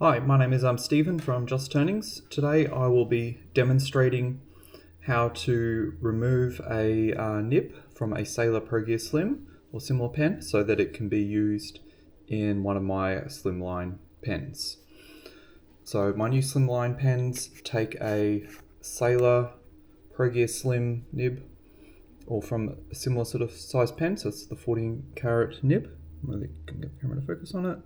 Hi, my name is Stephen from Just Turnings. Today I will be demonstrating how to remove a nib from a Sailor Pro Gear Slim or similar pen so that it can be used in one of my slimline pens. So my new slimline pens take a Sailor Pro Gear Slim nib or from a similar sort of size pen, so it's the 14 karat nib. I can get the camera to focus on it.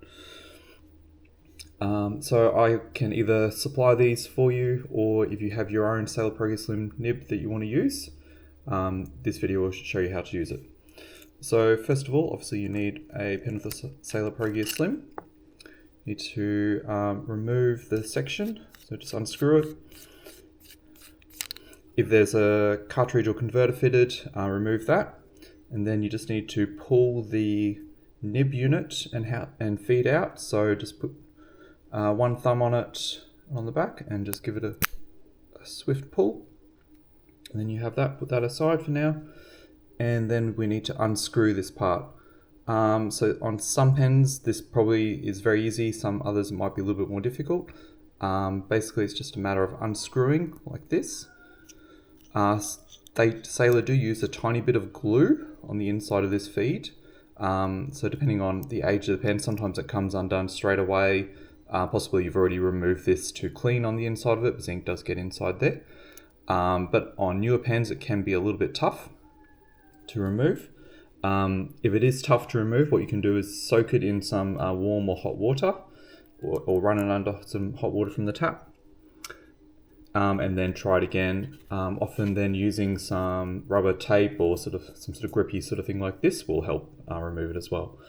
So I can either supply these for you, or if you have your own Sailor Pro Gear Slim nib that you want to use, this video will show you how to use it. So first of all, obviously you need a pen of the Sailor Pro Gear Slim. You need to remove the section, so just unscrew it. If there's a cartridge or converter fitted, remove that. And then you just need to pull the nib unit and feed out. So just put one thumb on it on the back and just give it a swift pull, and then you have that. Put that aside for now, and then we need to unscrew this part. So on some pens this probably is very easy, some others it might be a little bit more difficult. Basically it's just a matter of unscrewing like this. Sailor do use a tiny bit of glue on the inside of this feed, so depending on the age of the pen, sometimes it comes undone straight away. Possibly you've already removed this to clean on the inside of it, because ink does get inside there. But on newer pens it can be a little bit tough to remove. If it is tough to remove, what you can do is soak it in some warm or hot water, or run it under some hot water from the tap, and then try it again. Often then using some rubber tape or some sort of grippy sort of thing like this will help remove it as well.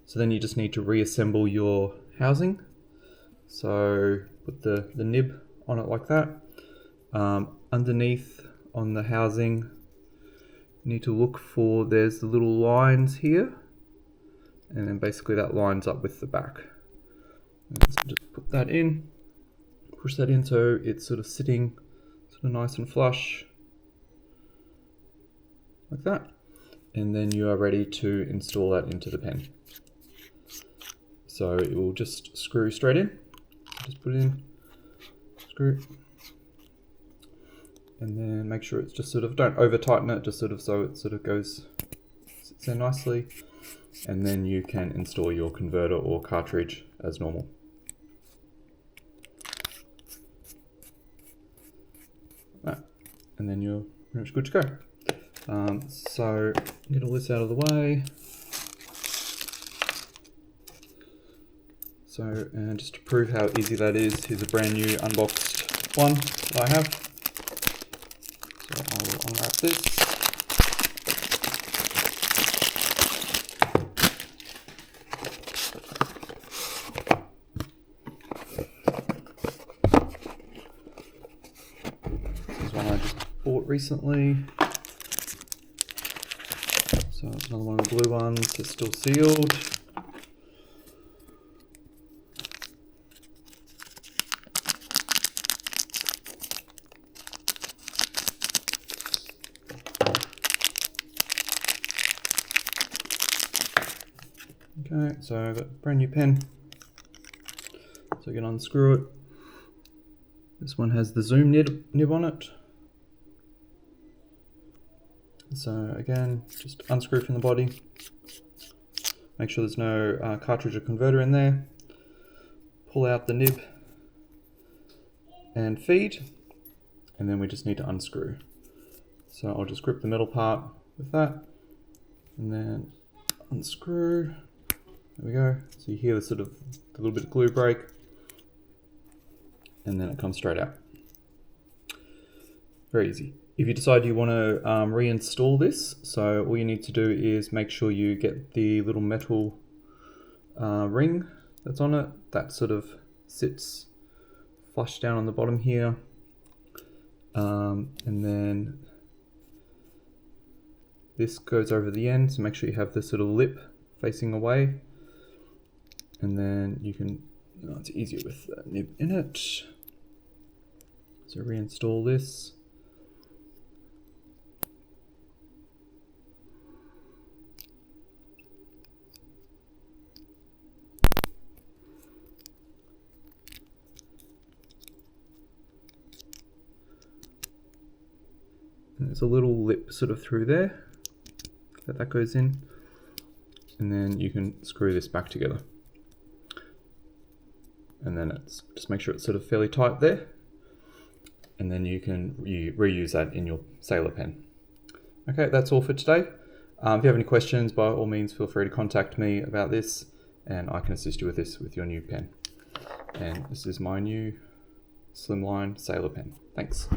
So then you just need to reassemble your housing. So put the nib on it like that. Underneath on the housing, you need to look for, there's the little lines here, and then basically that lines up with the back. So just put that in, push that in so it's sort of sitting sort of nice and flush like that, and then you are ready to install that into the pen. So it will just screw straight in. Just put it in, screw, and then make sure it's just sort of, don't over tighten it, just sort of so it sort of goes, sits there nicely, and then you can install your converter or cartridge as normal. And then you're pretty much good to go. So get all this out of the way. So, and just to prove how easy that is, here's a brand new unboxed one that I have. So I will unwrap this. This is one I just bought recently. So it's another one of the blue ones, it's still sealed. Okay, so I've got a brand new pen, so I can unscrew it. This one has the zoom nib on it. So again, just unscrew from the body. Make sure there's no cartridge or converter in there. Pull out the nib and feed, and then we just need to unscrew. So I'll just grip the metal part with that, and then unscrew. There we go. So you hear the sort of a little bit of glue break, and then it comes straight out. Very easy. If you decide you want to reinstall this, so all you need to do is make sure you get the little metal ring that's on it. That sort of sits flush down on the bottom here, and then this goes over the end, so make sure you have this sort of lip facing away. And then you can, it's easier with the nib in it. So reinstall this. there's a little lip sort of through there that goes in, and then you can screw this back together. And then it's just make sure it's sort of fairly tight there, and then you can reuse that in your sailor pen. Okay, that's all for today. If you have any questions, by all means feel free to contact me about this, and I can assist you with this with your new pen. And this is my new slimline sailor pen. Thanks.